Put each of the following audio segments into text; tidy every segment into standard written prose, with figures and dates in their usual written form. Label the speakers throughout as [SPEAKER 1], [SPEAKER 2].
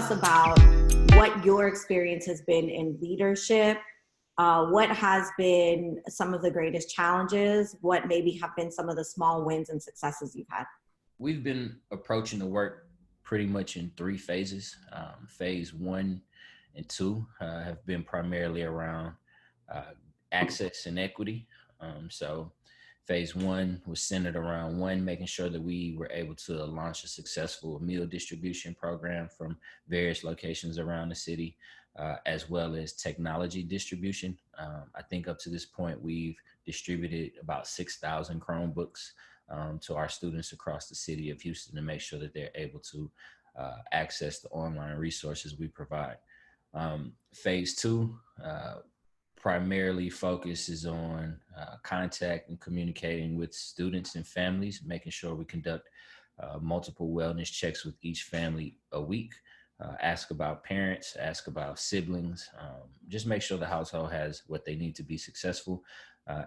[SPEAKER 1] us about what your experience has been in leadership. What has been some of the greatest challenges? What maybe have been some of the small wins and successes you've had?
[SPEAKER 2] We've been approaching the work pretty much in three phases. Phase one and two have been primarily around uh, access and equity. So, phase one was centered around one, making sure that we were able to launch a successful meal distribution program from various locations around the city, as well as technology distribution. I think up to this point, we've distributed about 6,000 Chromebooks to our students across the city of Houston to make sure that they're able to access the online resources we provide. Phase two primarily focuses on contact and communicating with students and families, making sure we conduct multiple wellness checks with each family a week. Ask about parents, ask about siblings, just make sure the household has what they need to be successful.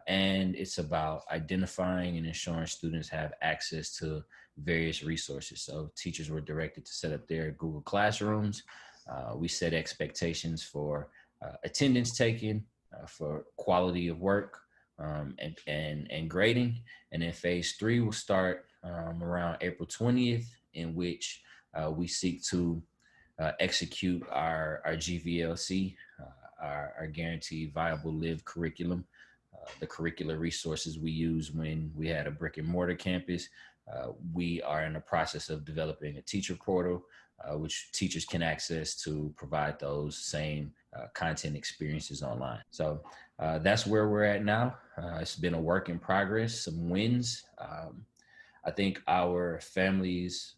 [SPEAKER 2] And it's about identifying and ensuring students have access to various resources. So teachers were directed to set up their Google Classrooms. We set expectations for attendance taken, for quality of work, and grading. And then phase three will start around April 20th, in which we seek to execute our GVLC, our Guaranteed Viable Live curriculum, the curricular resources we use when we had a brick and mortar campus. We are in the process of developing a teacher portal, which teachers can access to provide those same content experiences online. So that's where we're at now. It's been a work in progress, some wins. I think our families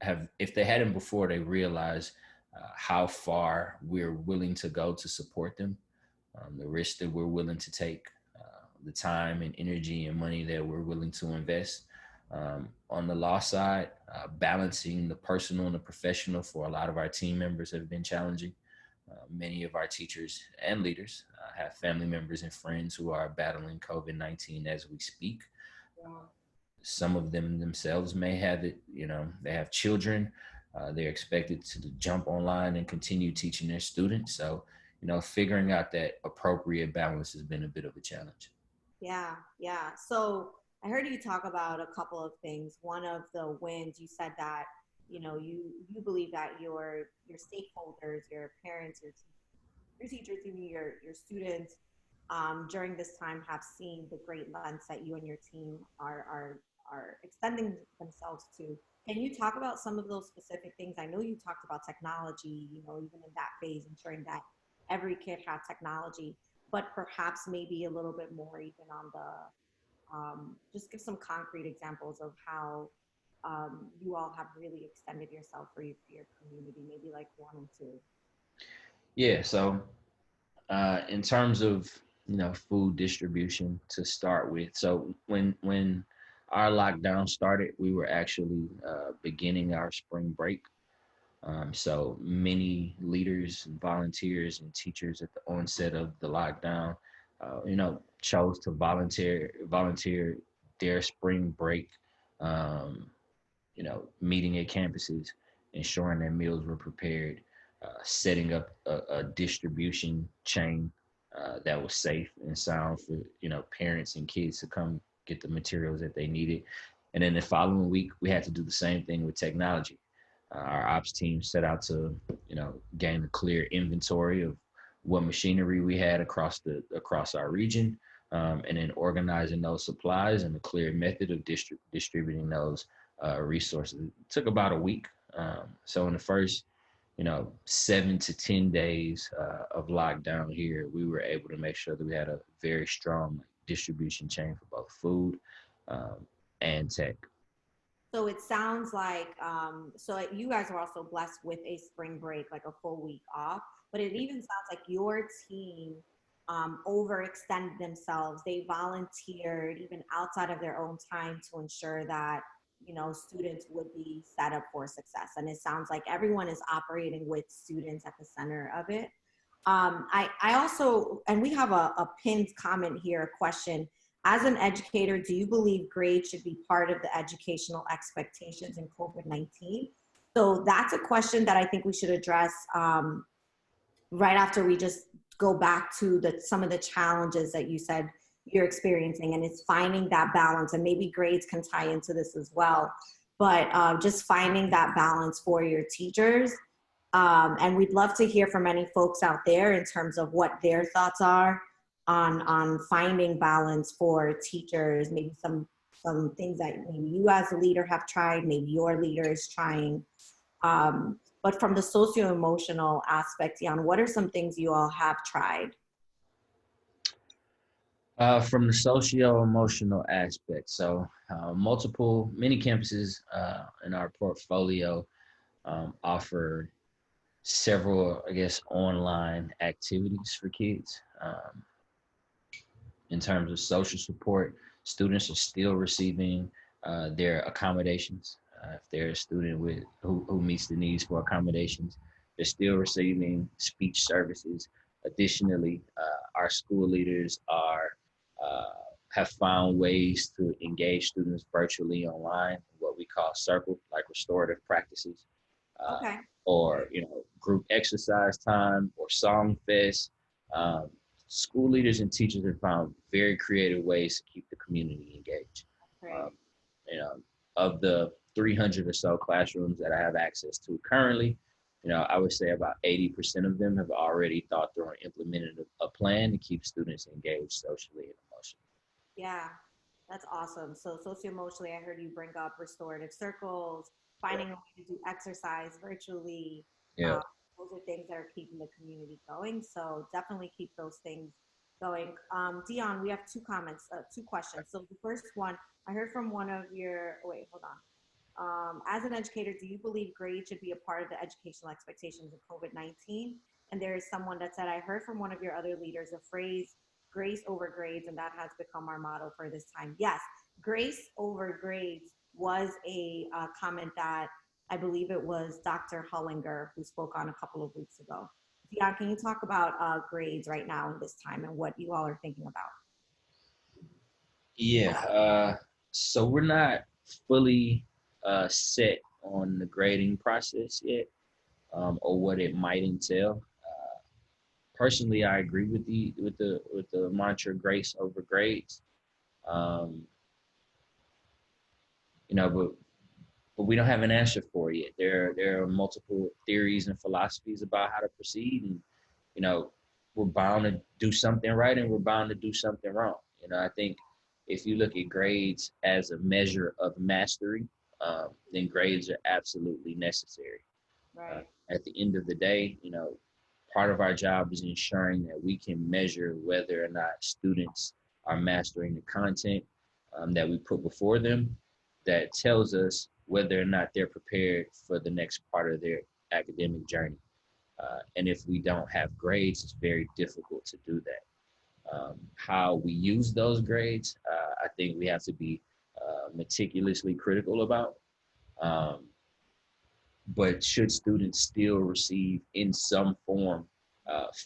[SPEAKER 2] have, if they hadn't before, they realize how far we're willing to go to support them, the risk that we're willing to take, the time and energy and money that we're willing to invest. On the law side, balancing the personal and the professional for a lot of our team members have been challenging. Many of our teachers and leaders have family members and friends who are battling COVID-19 as we speak. Some of them themselves may have it, they have children. They're expected to jump online and continue teaching their students. So, figuring out that appropriate balance has been a bit of a challenge.
[SPEAKER 1] Yeah, yeah. So I heard you talk about a couple of things. One of the wins, you said that, you believe that your stakeholders, your parents, your teachers, even your students, during this time have seen the great lengths that you and your team are extending themselves to. Can you talk about some of those specific things? I know you talked about technology, even in that phase, ensuring that every kid had technology, but perhaps maybe a little bit more even on just give some concrete examples of how you all have really extended yourself for your community, maybe like one or two.
[SPEAKER 2] Yeah. So, in terms of food distribution to start with, so when our lockdown started, we were actually beginning our spring break. So many leaders, and volunteers, and teachers at the onset of the lockdown, chose to volunteer their spring break, um, meeting at campuses, ensuring their meals were prepared, setting up a distribution chain that was safe and sound for parents and kids to come get the materials that they needed. And then the following week, we had to do the same thing with technology. Our ops team set out to, gain a clear inventory of what machinery we had across our region, and then organizing those supplies and a clear method of distributing those resources. It took about a week. So in the first, 7 to 10 days of lockdown here, we were able to make sure that we had a very strong distribution chain for both food and tech.
[SPEAKER 1] So it sounds like, you guys are also blessed with a spring break, like a full week off, but it even sounds like your team overextended themselves. They volunteered even outside of their own time to ensure that, students would be set up for success. And it sounds like everyone is operating with students at the center of it. I also, and we have a pinned comment here, a question. As an educator, do you believe grades should be part of the educational expectations in COVID-19? So that's a question that I think we should address right after we just go back to some of the challenges that you said you're experiencing, and it's finding that balance. And maybe grades can tie into this as well, but just finding that balance for your teachers. And we'd love to hear from any folks out there in terms of what their thoughts are on finding balance for teachers. Maybe some things that maybe you as a leader have tried, maybe your leader is trying. But from the socio-emotional aspect, Jan, what are some things you all have tried?
[SPEAKER 2] From the socio-emotional aspect, so many campuses in our portfolio offer several, I guess, online activities for kids. In terms of social support, students are still receiving their accommodations. If they're a student who meets the needs for accommodations, they're still receiving speech services. Additionally, our school leaders are have found ways to engage students virtually online, what we call circle, like restorative practices, uh,
[SPEAKER 1] Okay.
[SPEAKER 2] or group exercise time or song fest. Um, School leaders and teachers have found very creative ways to keep the community engaged. Um,
[SPEAKER 1] Great.
[SPEAKER 2] you know, of the 300 or so classrooms that I have access to currently, I would say about 80% of them have already thought through and implemented a plan to keep students engaged socially and emotionally.
[SPEAKER 1] Yeah, that's awesome. So socio-emotionally, I heard you bring up restorative circles,
[SPEAKER 2] Yeah.
[SPEAKER 1] finding a way to do exercise virtually.
[SPEAKER 2] Yeah.
[SPEAKER 1] Uh, those are things that are keeping the community going. So definitely keep those things going. Dion, we have two comments, two questions. So the first one, I heard from one of your, wait, hold on. As an educator, do you believe grades should be a part of the educational expectations of COVID-19? And there is someone that said, I heard from one of your other leaders a phrase, grace over grades, and that has become our motto for this time. Yes, grace over grades was a comment that I believe it was Dr. Hullinger who spoke on a couple of weeks ago. Dion, can you talk about grades right now in this time and what you all are thinking about?
[SPEAKER 2] Yeah. So we're not fully set on the grading process yet, or what it might entail. Personally, I agree with the mantra grace over grades. Um, but we don't have an answer for it yet. There are multiple theories and philosophies about how to proceed, and you know we're bound to do something right and we're bound to do something wrong. I think if you look at grades as a measure of mastery, then grades are absolutely necessary.
[SPEAKER 1] Right.
[SPEAKER 2] At the end of the day, part of our job is ensuring that we can measure whether or not students are mastering the content that we put before them. That tells us whether or not they're prepared for the next part of their academic journey. And if we don't have grades, it's very difficult to do that. How we use those grades, I think we have to be meticulously critical about. Um, but should students still receive in some form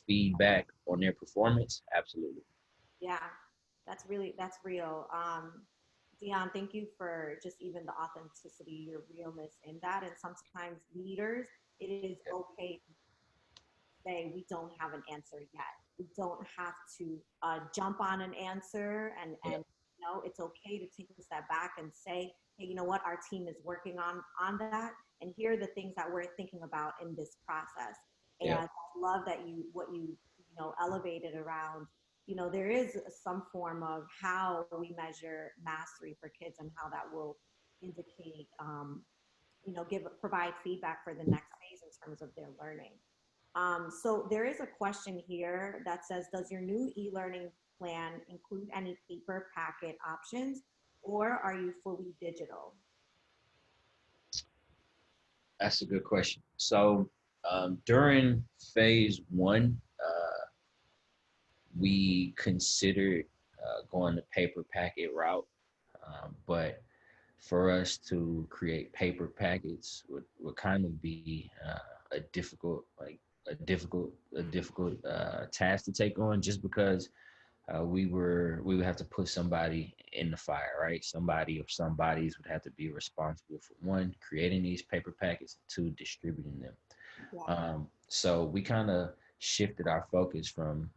[SPEAKER 2] feedback on their performance? Absolutely.
[SPEAKER 1] Yeah, that's real. Dion, thank you for just even the authenticity, your realness in that. And sometimes leaders, it is okay to say we don't have an answer yet. We don't have to jump on an answer,
[SPEAKER 2] Yeah.
[SPEAKER 1] and it's okay to take a step back and say, hey, you know what, our team is working on that, and here are the things that we're thinking about in this process.
[SPEAKER 2] Yeah.
[SPEAKER 1] And I love that you elevated around. There is some form of how we measure mastery for kids and how that will indicate, provide feedback for the next phase in terms of their learning. So there is a question here that says, does your new e-learning plan include any paper packet options, or are you fully digital?
[SPEAKER 2] That's a good question. So during phase one, we considered going the paper packet route, but for us to create paper packets would kind of be a difficult task to take on, just because we would have to put somebody in the fire, right? Somebody or some bodies would have to be responsible for one, creating these paper packets, two, distributing them.
[SPEAKER 1] Yeah.
[SPEAKER 2] So we kind of shifted our focus from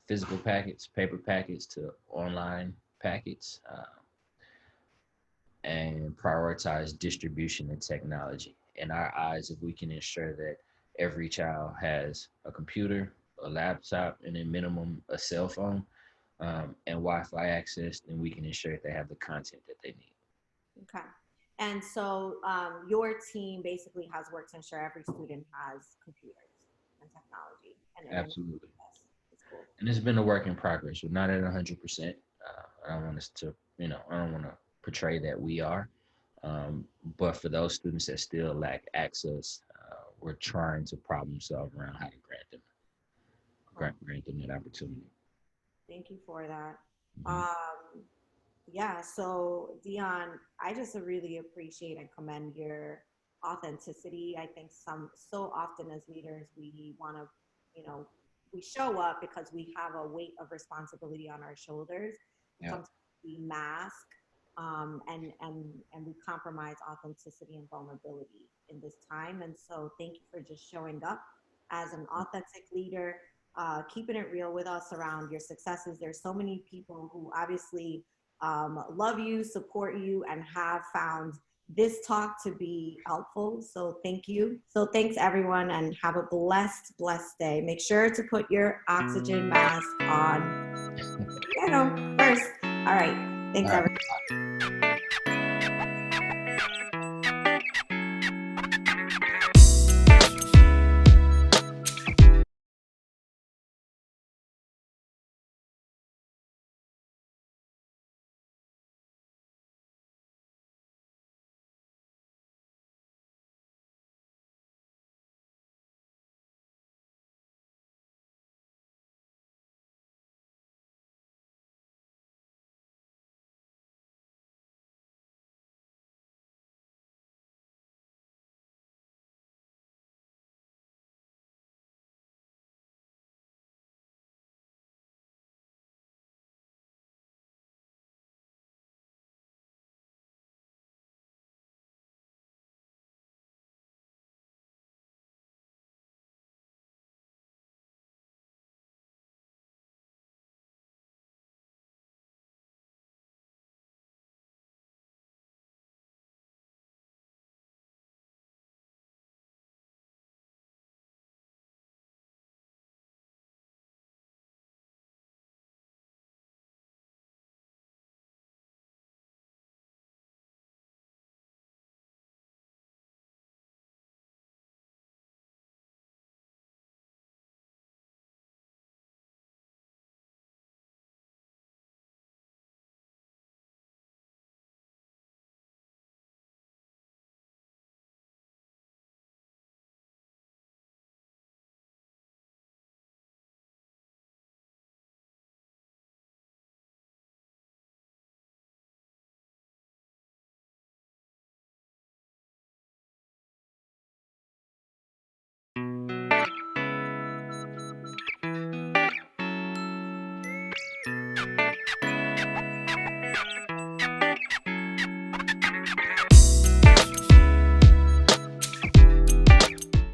[SPEAKER 2] physical packets, paper packets to online packets, and prioritize distribution and technology. In our eyes, if we can ensure that every child has a computer, a laptop, and a minimum a cell phone, and Wi-Fi access, then we can ensure that they have the content that they need.
[SPEAKER 1] Okay. And so your team basically has worked to ensure every student has computers and technology and internet
[SPEAKER 2] Absolutely.
[SPEAKER 1] access. It's cool.
[SPEAKER 2] And it's been a work in progress. We're not at 100%. I don't want us to, I don't want to portray that we are. But for those students that still lack access, we're trying to problem solve around how to
[SPEAKER 1] Cool.
[SPEAKER 2] grant them that opportunity.
[SPEAKER 1] Thank you for that.
[SPEAKER 2] Mhm.
[SPEAKER 1] Um, yeah, so Deion, I just really appreciate and commend your authenticity. I think so often as leaders we want to, you know, we show up because we have a weight of responsibility on our shoulders, and
[SPEAKER 2] Yeah,
[SPEAKER 1] sometimes we mask and we compromise authenticity and vulnerability in this time. And so, thank you for just showing up as an authentic leader, keeping it real with us around your successes. There's so many people who obviously love you, support you, and have found this talk to be helpful. So thank you. So thanks everyone and have a blessed day. Make sure to put your oxygen mask on, first. All right. Thanks
[SPEAKER 2] all right.
[SPEAKER 1] everyone.